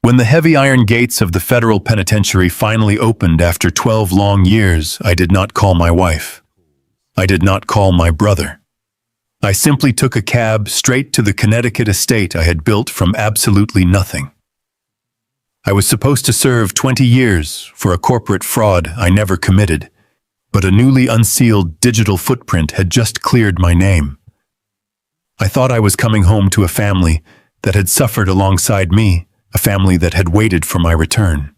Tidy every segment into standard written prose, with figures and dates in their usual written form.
When the heavy iron gates of the federal penitentiary finally opened after 12 long years, I did not call my wife. I did not call my brother. I simply took a cab straight to the Connecticut estate I had built from absolutely nothing. I was supposed to serve 20 years for a corporate fraud I never committed, but a newly unsealed digital footprint had just cleared my name. I thought I was coming home to a family that had suffered alongside me, a family that had waited for my return.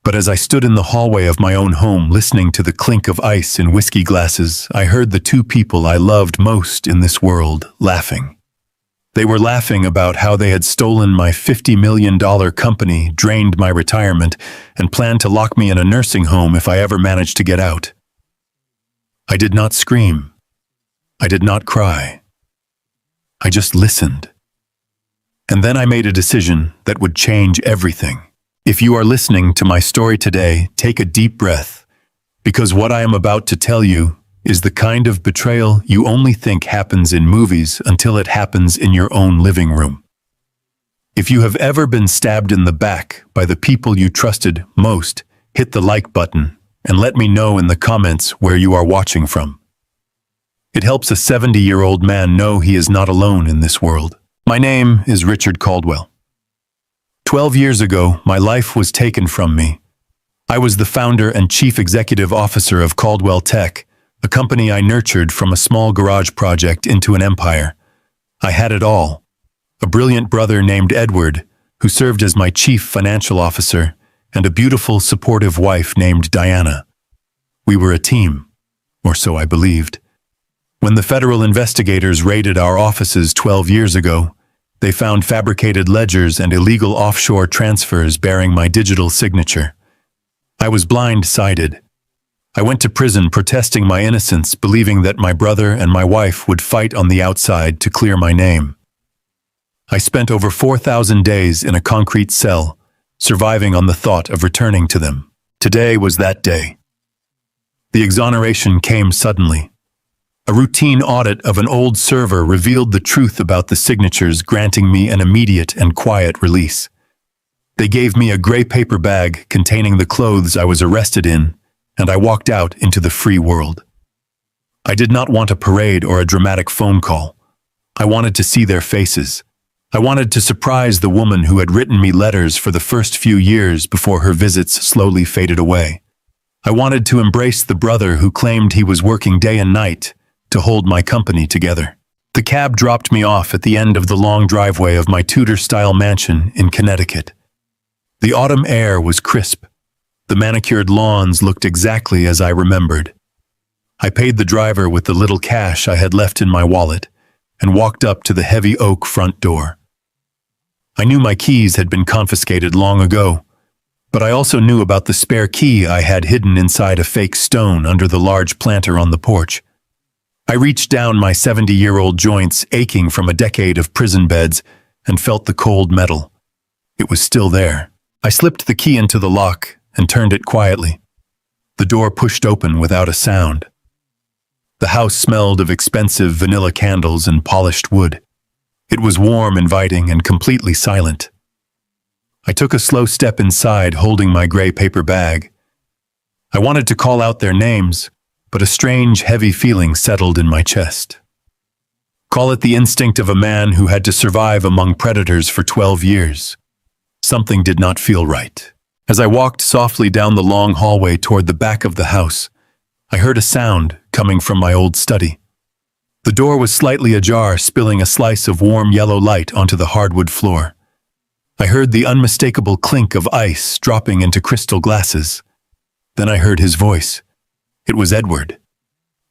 But as I stood in the hallway of my own home listening to the clink of ice in whiskey glasses, I heard the two people I loved most in this world laughing. They were laughing about how they had stolen my $50 million company, drained my retirement, and planned to lock me in a nursing home if I ever managed to get out. I did not scream. I did not cry. I just listened. And then I made a decision that would change everything. If you are listening to my story today, take a deep breath, because what I am about to tell you is the kind of betrayal you only think happens in movies until it happens in your own living room. If you have ever been stabbed in the back by the people you trusted most, hit the like button and let me know in the comments where you are watching from. It helps a 70-year-old man know he is not alone in this world. My name is Richard Caldwell. 12 years ago, my life was taken from me. I was the founder and chief executive officer of Caldwell Tech, a company I nurtured from a small garage project into an empire. I had it all. A brilliant brother named Edward, who served as my chief financial officer, and a beautiful, supportive wife named Diana. We were a team, or so I believed. When the federal investigators raided our offices 12 years ago, they found fabricated ledgers and illegal offshore transfers bearing my digital signature. I was blindsided. I went to prison protesting my innocence, believing that my brother and my wife would fight on the outside to clear my name. I spent over 4,000 days in a concrete cell, surviving on the thought of returning to them. Today was that day. The exoneration came suddenly. A routine audit of an old server revealed the truth about the signatures, granting me an immediate and quiet release. They gave me a gray paper bag containing the clothes I was arrested in, and I walked out into the free world. I did not want a parade or a dramatic phone call. I wanted to see their faces. I wanted to surprise the woman who had written me letters for the first few years before her visits slowly faded away. I wanted to embrace the brother who claimed he was working day and night to hold my company together. The cab dropped me off at the end of the long driveway of my Tudor-style mansion in Connecticut. The autumn air was crisp. The manicured lawns looked exactly as I remembered. I paid the driver with the little cash I had left in my wallet and walked up to the heavy oak front door. I knew my keys had been confiscated long ago, but I also knew about the spare key I had hidden inside a fake stone under the large planter on the porch. I reached down my 70-year-old joints aching from a decade of prison beds and felt the cold metal. It was still there. I slipped the key into the lock and turned it quietly. The door pushed open without a sound. The house smelled of expensive vanilla candles and polished wood. It was warm, inviting, and completely silent. I took a slow step inside, holding my gray paper bag. I wanted to call out their names, but a strange, heavy feeling settled in my chest. Call it the instinct of a man who had to survive among predators for 12 years. Something did not feel right. As I walked softly down the long hallway toward the back of the house, I heard a sound coming from my old study. The door was slightly ajar, spilling a slice of warm yellow light onto the hardwood floor. I heard the unmistakable clink of ice dropping into crystal glasses. Then I heard his voice. It was Edward.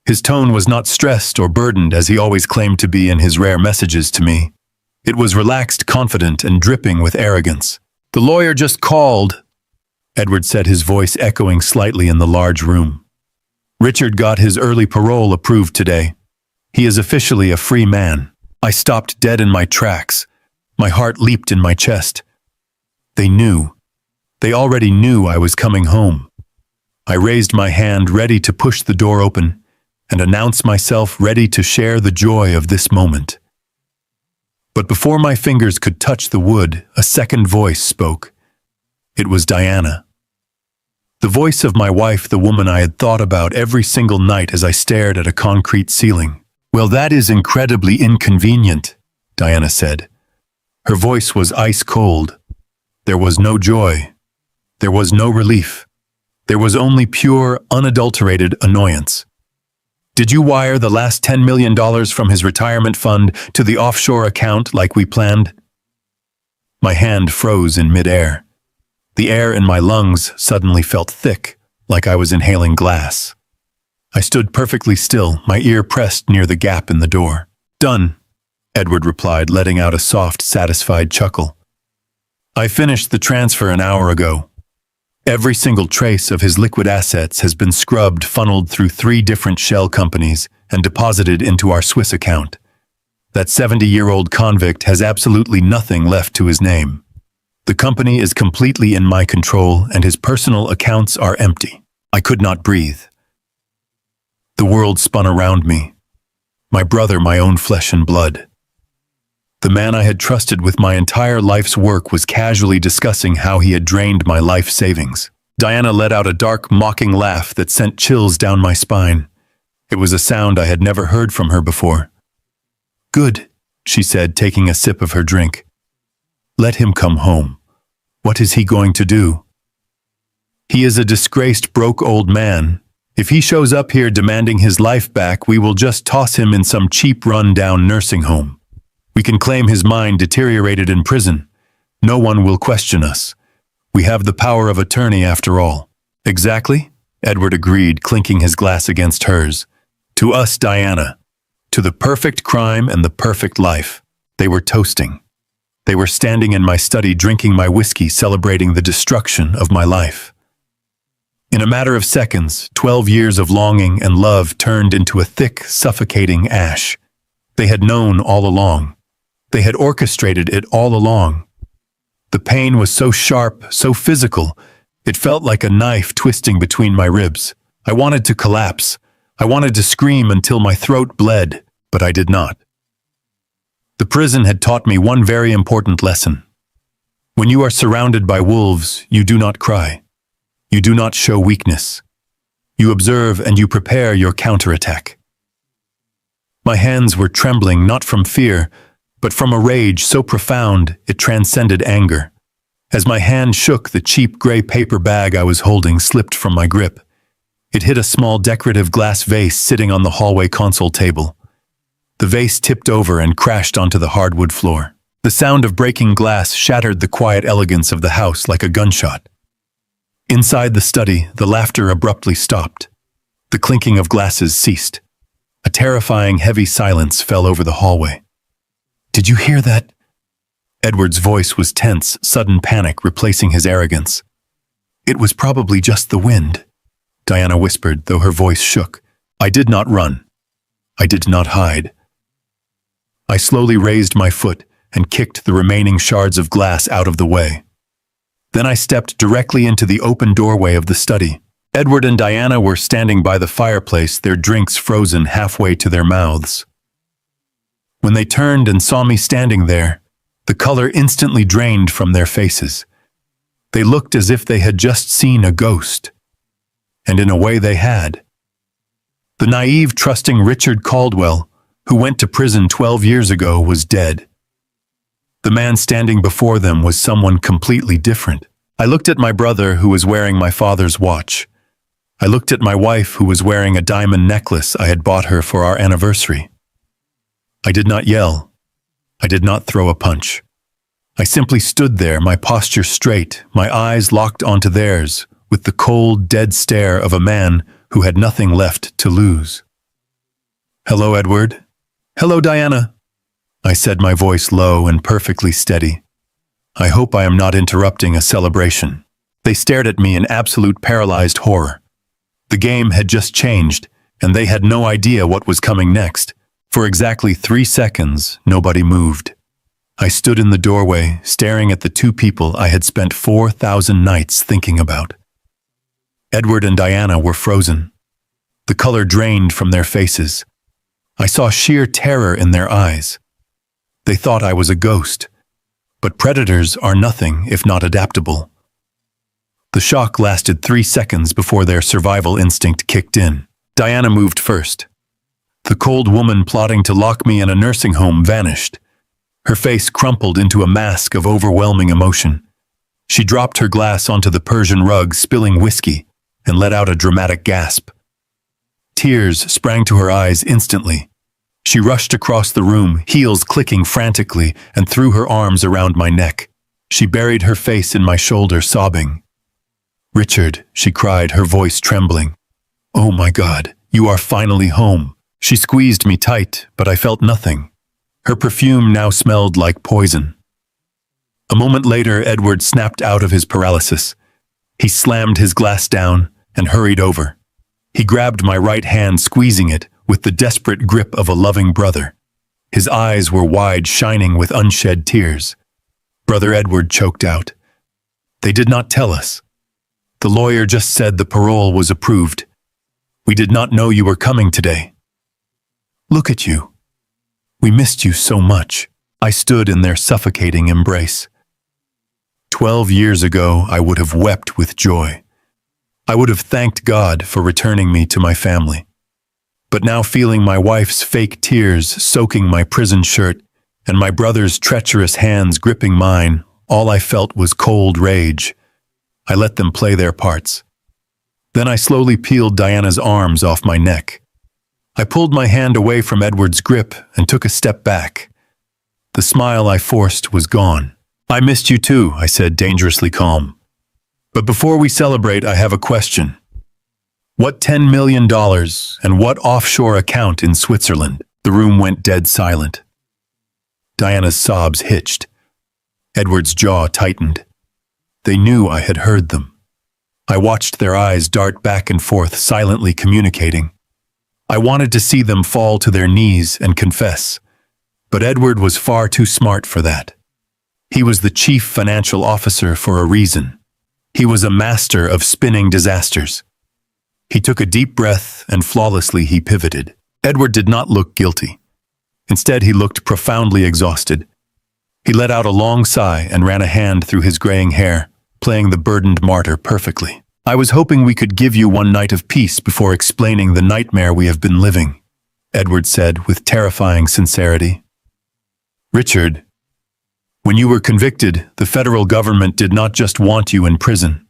His tone was not stressed or burdened as he always claimed to be in his rare messages to me. It was relaxed, confident, and dripping with arrogance. "The lawyer just called," Edward said, his voice echoing slightly in the large room. "Richard got his early parole approved today. He is officially a free man." I stopped dead in my tracks. My heart leaped in my chest. They knew. They already knew I was coming home. I raised my hand, ready to push the door open, and announce myself ready to share the joy of this moment. But before my fingers could touch the wood, a second voice spoke. It was Diana. The voice of my wife, the woman I had thought about every single night as I stared at a concrete ceiling. "Well, that is incredibly inconvenient," Diana said. Her voice was ice cold. There was no joy. There was no relief. There was only pure, unadulterated annoyance. "Did you wire the last $10 million from his retirement fund to the offshore account like we planned?" My hand froze in midair. The air in my lungs suddenly felt thick, like I was inhaling glass. I stood perfectly still, my ear pressed near the gap in the door. "Done," Edward replied, letting out a soft, satisfied chuckle. "I finished the transfer an hour ago. Every single trace of his liquid assets has been scrubbed, funneled through 3 different shell companies, and deposited into our Swiss account. That 70-year-old convict has absolutely nothing left to his name. The company is completely in my control, and his personal accounts are empty." I could not breathe. The world spun around me. My brother, my own flesh and blood. The man I had trusted with my entire life's work was casually discussing how he had drained my life savings. Diana let out a dark, mocking laugh that sent chills down my spine. It was a sound I had never heard from her before. "Good," she said, taking a sip of her drink. "Let him come home. What is he going to do? He is a disgraced, broke old man. If he shows up here demanding his life back, we will just toss him in some cheap run-down nursing home. We can claim his mind deteriorated in prison. No one will question us. We have the power of attorney after all." "Exactly," Edward agreed, clinking his glass against hers. "To us, Diana. To the perfect crime and the perfect life." They were toasting. They were standing in my study, drinking my whiskey, celebrating the destruction of my life. In a matter of seconds, 12 years of longing and love turned into a thick, suffocating ash. They had known all along. They had orchestrated it all along. The pain was so sharp, so physical, it felt like a knife twisting between my ribs. I wanted to collapse. I wanted to scream until my throat bled, but I did not. The prison had taught me one very important lesson. When you are surrounded by wolves, you do not cry. You do not show weakness. You observe and you prepare your counterattack. My hands were trembling not from fear, but from a rage so profound it transcended anger. As my hand shook, the cheap gray paper bag I was holding slipped from my grip. It hit a small decorative glass vase sitting on the hallway console table. The vase tipped over and crashed onto the hardwood floor. The sound of breaking glass shattered the quiet elegance of the house like a gunshot. Inside the study, the laughter abruptly stopped. The clinking of glasses ceased. A terrifying, heavy silence fell over the hallway. "Did you hear that?" Edward's voice was tense, sudden panic replacing his arrogance. "It was probably just the wind," Diana whispered, though her voice shook. I did not run. I did not hide. I slowly raised my foot and kicked the remaining shards of glass out of the way. Then I stepped directly into the open doorway of the study. Edward and Diana were standing by the fireplace, their drinks frozen halfway to their mouths. When they turned and saw me standing there, the color instantly drained from their faces. They looked as if they had just seen a ghost. And in a way they had. The naive, trusting Richard Caldwell, who went to prison 12 years ago, was dead. The man standing before them was someone completely different. I looked at my brother, who was wearing my father's watch. I looked at my wife, who was wearing a diamond necklace I had bought her for our anniversary. I did not yell. I did not throw a punch. I simply stood there, my posture straight, my eyes locked onto theirs, with the cold, dead stare of a man who had nothing left to lose. "Hello, Edward." "Hello, Diana," I said, my voice low and perfectly steady. "I hope I am not interrupting a celebration." They stared at me in absolute paralyzed horror. The game had just changed, and they had no idea what was coming next. For exactly 3 seconds, nobody moved. I stood in the doorway, staring at the 2 people I had spent 4,000 nights thinking about. Edward and Diana were frozen. The color drained from their faces. I saw sheer terror in their eyes. They thought I was a ghost. But predators are nothing if not adaptable. The shock lasted 3 seconds before their survival instinct kicked in. Diana moved first. The cold woman plotting to lock me in a nursing home vanished. Her face crumpled into a mask of overwhelming emotion. She dropped her glass onto the Persian rug, spilling whiskey, and let out a dramatic gasp. Tears sprang to her eyes instantly. She rushed across the room, heels clicking frantically, and threw her arms around my neck. She buried her face in my shoulder, sobbing. "Richard," she cried, her voice trembling. "Oh my God, you are finally home." She squeezed me tight, but I felt nothing. Her perfume now smelled like poison. A moment later, Edward snapped out of his paralysis. He slammed his glass down and hurried over. He grabbed my right hand, squeezing it with the desperate grip of a loving brother. His eyes were wide, shining with unshed tears. Brother Edward choked out. "They did not tell us. The lawyer just said the parole was approved. We did not know you were coming today. Look at you. We missed you so much." I stood in their suffocating embrace. 12 years ago, I would have wept with joy. I would have thanked God for returning me to my family. But now, feeling my wife's fake tears soaking my prison shirt and my brother's treacherous hands gripping mine, all I felt was cold rage. I let them play their parts. Then I slowly peeled Diana's arms off my neck. I pulled my hand away from Edward's grip and took a step back. The smile I forced was gone. "I missed you too," I said, dangerously calm. "But before we celebrate, I have a question. What $10 million and what offshore account in Switzerland?" The room went dead silent. Diana's sobs hitched. Edward's jaw tightened. They knew I had heard them. I watched their eyes dart back and forth, silently communicating. I wanted to see them fall to their knees and confess. But Edward was far too smart for that. He was the chief financial officer for a reason. He was a master of spinning disasters. He took a deep breath and flawlessly he pivoted. Edward did not look guilty. Instead, he looked profoundly exhausted. He let out a long sigh and ran a hand through his graying hair, playing the burdened martyr perfectly. "I was hoping we could give you one night of peace before explaining the nightmare we have been living," Edward said with terrifying sincerity. "Richard, when you were convicted, the federal government did not just want you in prison.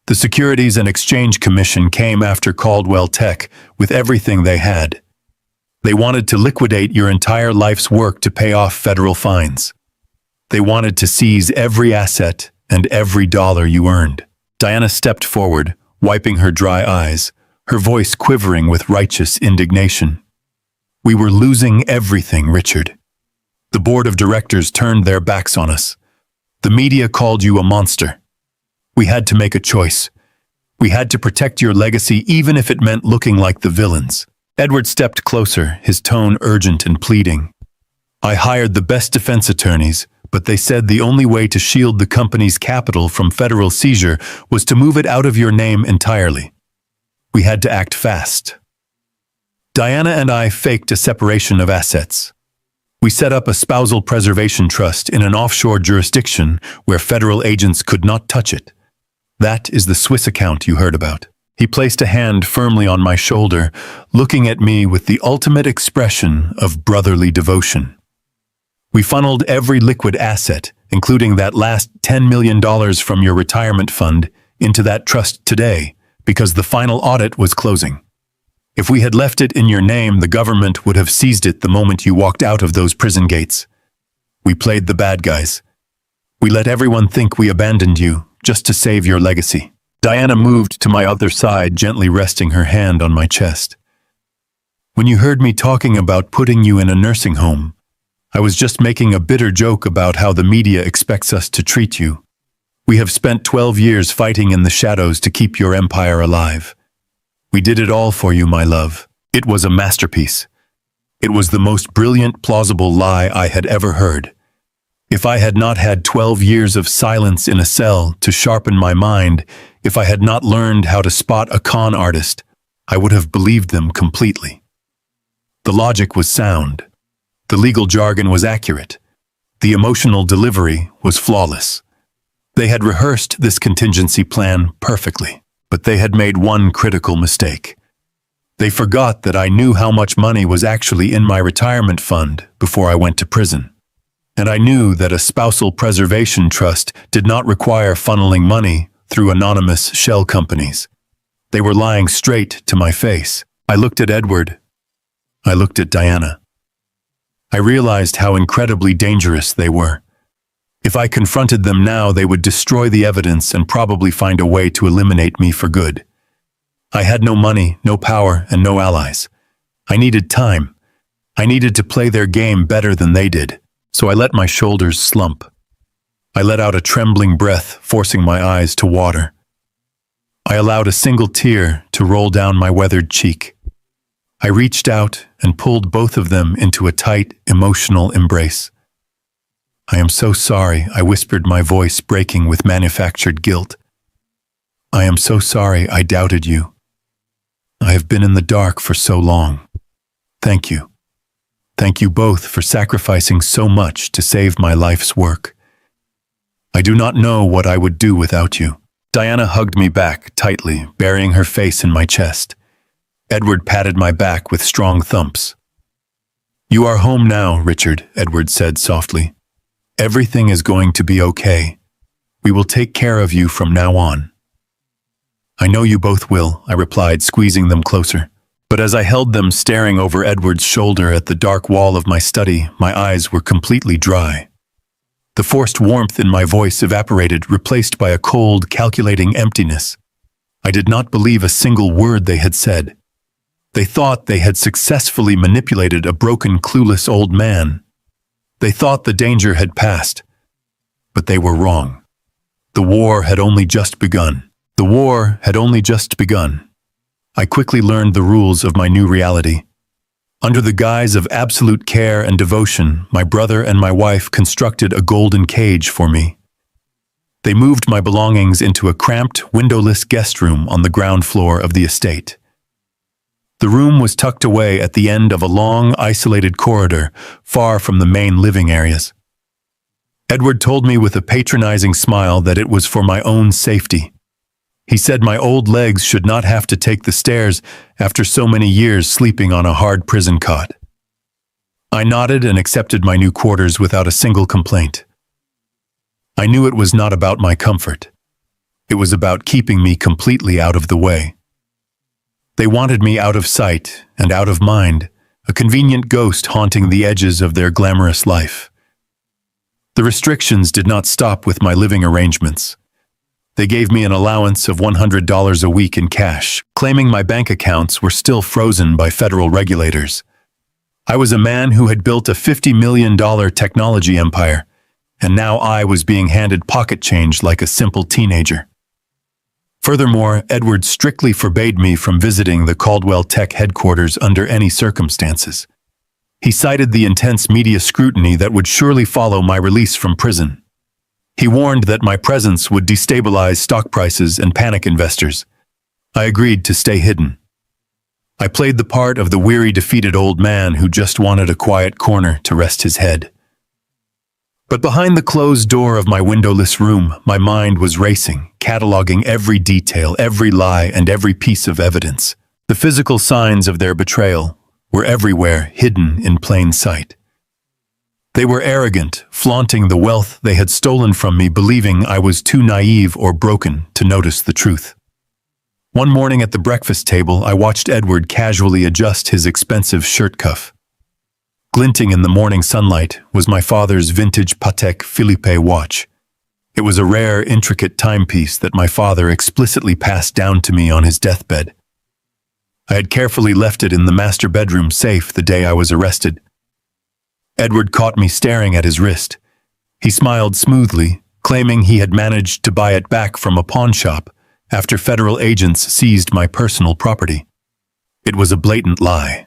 The Securities and Exchange Commission came after Caldwell Tech with everything they had. They wanted to liquidate your entire life's work to pay off federal fines. They wanted to seize every asset and every dollar you earned." Diana stepped forward, wiping her dry eyes, her voice quivering with righteous indignation. "We were losing everything, Richard. The board of directors turned their backs on us. The media called you a monster. We had to make a choice. We had to protect your legacy even if it meant looking like the villains." Edward stepped closer, his tone urgent and pleading. "I hired the best defense attorneys, but they said the only way to shield the company's capital from federal seizure was to move it out of your name entirely. We had to act fast. Diana and I faked a separation of assets. We set up a spousal preservation trust in an offshore jurisdiction where federal agents could not touch it. That is the Swiss account you heard about." He placed a hand firmly on my shoulder, looking at me with the ultimate expression of brotherly devotion. "We funneled every liquid asset, including that last $10 million from your retirement fund, into that trust today, because the final audit was closing. If we had left it in your name, the government would have seized it the moment you walked out of those prison gates. We played the bad guys. We let everyone think we abandoned you, just to save your legacy." Diana moved to my other side, gently resting her hand on my chest. "When you heard me talking about putting you in a nursing home, I was just making a bitter joke about how the media expects us to treat you. We have spent 12 years fighting in the shadows to keep your empire alive. We did it all for you, my love. It was a masterpiece. It was the most brilliant, plausible lie I had ever heard. If I had not had 12 years of silence in a cell to sharpen my mind, if I had not learned how to spot a con artist, I would have believed them completely. The logic was sound. The legal jargon was accurate. The emotional delivery was flawless. They had rehearsed this contingency plan perfectly, but they had made one critical mistake. They forgot that I knew how much money was actually in my retirement fund before I went to prison. And I knew that a spousal preservation trust did not require funneling money through anonymous shell companies. They were lying straight to my face. I looked at Edward. I looked at Diana. I realized how incredibly dangerous they were. If I confronted them now, they would destroy the evidence and probably find a way to eliminate me for good. I had no money, no power, and no allies. I needed time. I needed to play their game better than they did, so I let my shoulders slump. I let out a trembling breath, forcing my eyes to water. I allowed a single tear to roll down my weathered cheek. I reached out and pulled both of them into a tight, emotional embrace. "I am so sorry," I whispered, my voice breaking with manufactured guilt. "I am so sorry I doubted you. I have been in the dark for so long. Thank you. Thank you both for sacrificing so much to save my life's work. I do not know what I would do without you." Diana hugged me back tightly, burying her face in my chest. Edward patted my back with strong thumps. "You are home now, Richard," Edward said softly. "Everything is going to be okay. We will take care of you from now on." "I know you both will," I replied, squeezing them closer. But as I held them staring over Edward's shoulder at the dark wall of my study, my eyes were completely dry. The forced warmth in my voice evaporated, replaced by a cold, calculating emptiness. I did not believe a single word they had said. They thought they had successfully manipulated a broken, clueless old man. They thought the danger had passed. But they were wrong. The war had only just begun. The war had only just begun. I quickly learned the rules of my new reality. Under the guise of absolute care and devotion, my brother and my wife constructed a golden cage for me. They moved my belongings into a cramped, windowless guest room on the ground floor of the estate. The room was tucked away at the end of a long, isolated corridor, far from the main living areas. Edward told me with a patronizing smile that it was for my own safety. He said my old legs should not have to take the stairs after so many years sleeping on a hard prison cot. I nodded and accepted my new quarters without a single complaint. I knew it was not about my comfort. It was about keeping me completely out of the way. They wanted me out of sight and out of mind, a convenient ghost haunting the edges of their glamorous life. The restrictions did not stop with my living arrangements. They gave me an allowance of $100 a week in cash, claiming my bank accounts were still frozen by federal regulators. I was a man who had built a $50 million technology empire, and now I was being handed pocket change like a simple teenager. Furthermore, Edward strictly forbade me from visiting the Caldwell Tech headquarters under any circumstances. He cited the intense media scrutiny that would surely follow my release from prison. He warned that my presence would destabilize stock prices and panic investors. I agreed to stay hidden. I played the part of the weary, defeated old man who just wanted a quiet corner to rest his head. But behind the closed door of my windowless room, my mind was racing, cataloging every detail, every lie, and every piece of evidence. The physical signs of their betrayal were everywhere, hidden in plain sight. They were arrogant, flaunting the wealth they had stolen from me, believing I was too naive or broken to notice the truth. One morning at the breakfast table, I watched Edward casually adjust his expensive shirt cuff. Glinting in the morning sunlight was my father's vintage Patek Philippe watch. It was a rare, intricate timepiece that my father explicitly passed down to me on his deathbed. I had carefully left it in the master bedroom safe the day I was arrested. Edward caught me staring at his wrist. He smiled smoothly, claiming he had managed to buy it back from a pawn shop after federal agents seized my personal property. It was a blatant lie.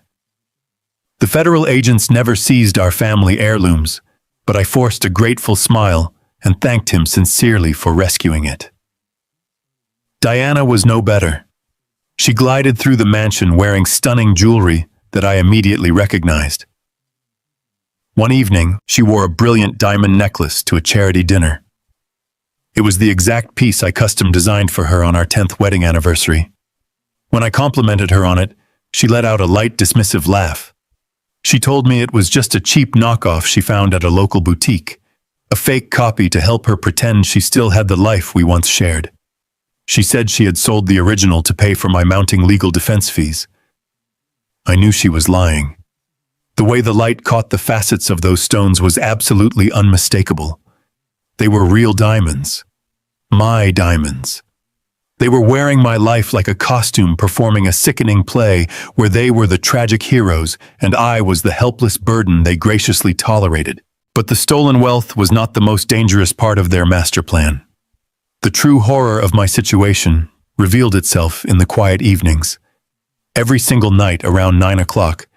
The federal agents never seized our family heirlooms, but I forced a grateful smile and thanked him sincerely for rescuing it. Diana was no better. She glided through the mansion wearing stunning jewelry that I immediately recognized. One evening, she wore a brilliant diamond necklace to a charity dinner. It was the exact piece I custom designed for her on our 10th wedding anniversary. When I complimented her on it, she let out a light, dismissive laugh. She told me it was just a cheap knockoff she found at a local boutique, a fake copy to help her pretend she still had the life we once shared. She said she had sold the original to pay for my mounting legal defense fees. I knew she was lying. The way the light caught the facets of those stones was absolutely unmistakable. They were real diamonds. My diamonds. They were wearing my life like a costume, performing a sickening play where they were the tragic heroes and I was the helpless burden they graciously tolerated. But the stolen wealth was not the most dangerous part of their master plan. The true horror of my situation revealed itself in the quiet evenings. Every single night around 9 o'clock,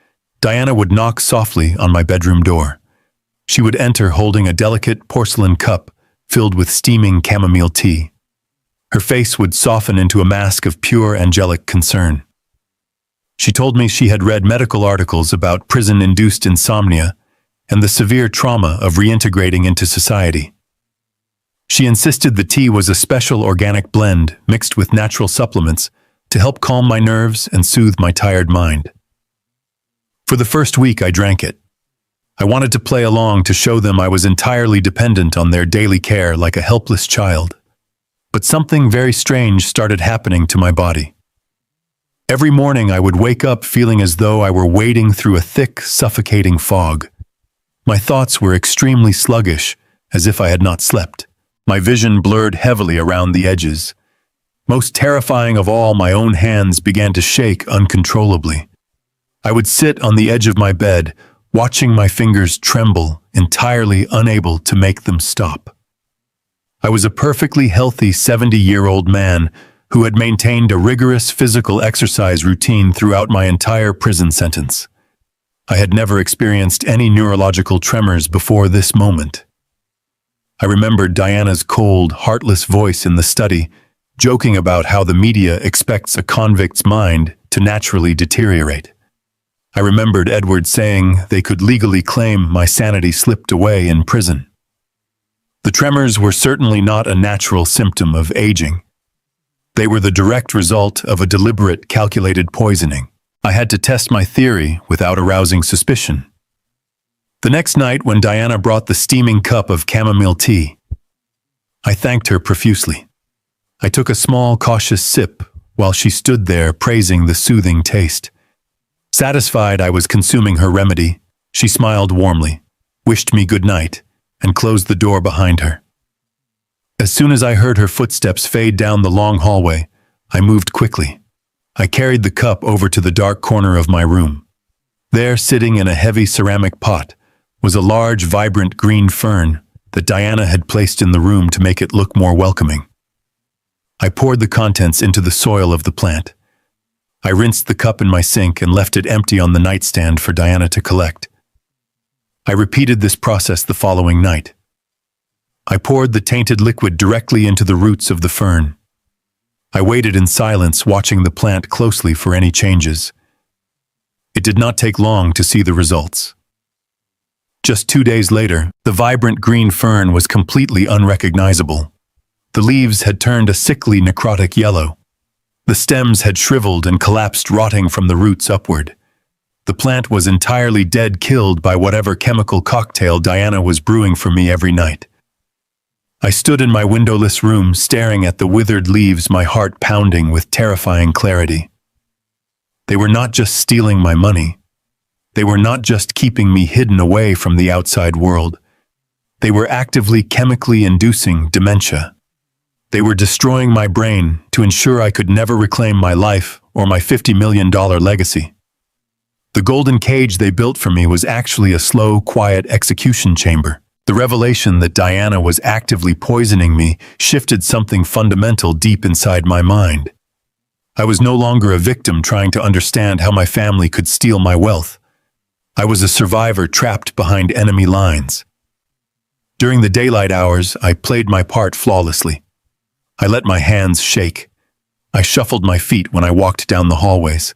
Diana would knock softly on my bedroom door. She would enter holding a delicate porcelain cup filled with steaming chamomile tea. Her face would soften into a mask of pure angelic concern. She told me she had read medical articles about prison-induced insomnia and the severe trauma of reintegrating into society. She insisted the tea was a special organic blend mixed with natural supplements to help calm my nerves and soothe my tired mind. For the first week, I drank it. I wanted to play along to show them I was entirely dependent on their daily care like a helpless child. But something very strange started happening to my body. Every morning I would wake up feeling as though I were wading through a thick, suffocating fog. My thoughts were extremely sluggish, as if I had not slept. My vision blurred heavily around the edges. Most terrifying of all, my own hands began to shake uncontrollably. I would sit on the edge of my bed, watching my fingers tremble, entirely unable to make them stop. I was a perfectly healthy 70-year-old man who had maintained a rigorous physical exercise routine throughout my entire prison sentence. I had never experienced any neurological tremors before this moment. I remembered Diana's cold, heartless voice in the study, joking about how the media expects a convict's mind to naturally deteriorate. I remembered Edward saying they could legally claim my sanity slipped away in prison. The tremors were certainly not a natural symptom of aging. They were the direct result of a deliberate, calculated poisoning. I had to test my theory without arousing suspicion. The next night, when Diana brought the steaming cup of chamomile tea, I thanked her profusely. I took a small, cautious sip while she stood there praising the soothing taste. Satisfied I was consuming her remedy, she smiled warmly, wished me good night, and closed the door behind her. As soon as I heard her footsteps fade down the long hallway, I moved quickly. I carried the cup over to the dark corner of my room. There, sitting in a heavy ceramic pot, was a large, vibrant green fern that Diana had placed in the room to make it look more welcoming. I poured the contents into the soil of the plant. I rinsed the cup in my sink and left it empty on the nightstand for Diana to collect. I repeated this process the following night. I poured the tainted liquid directly into the roots of the fern. I waited in silence, watching the plant closely for any changes. It did not take long to see the results. Just 2 days later, the vibrant green fern was completely unrecognizable. The leaves had turned a sickly necrotic yellow. The stems had shriveled and collapsed, rotting from the roots upward. The plant was entirely dead, killed by whatever chemical cocktail Diana was brewing for me every night. I stood in my windowless room, staring at the withered leaves, my heart pounding with terrifying clarity. They were not just stealing my money. They were not just keeping me hidden away from the outside world. They were actively chemically inducing dementia. They were destroying my brain to ensure I could never reclaim my life or my $50 million legacy. The golden cage they built for me was actually a slow, quiet execution chamber. The revelation that Diana was actively poisoning me shifted something fundamental deep inside my mind. I was no longer a victim trying to understand how my family could steal my wealth. I was a survivor trapped behind enemy lines. During the daylight hours, I played my part flawlessly. I let my hands shake. I shuffled my feet when I walked down the hallways.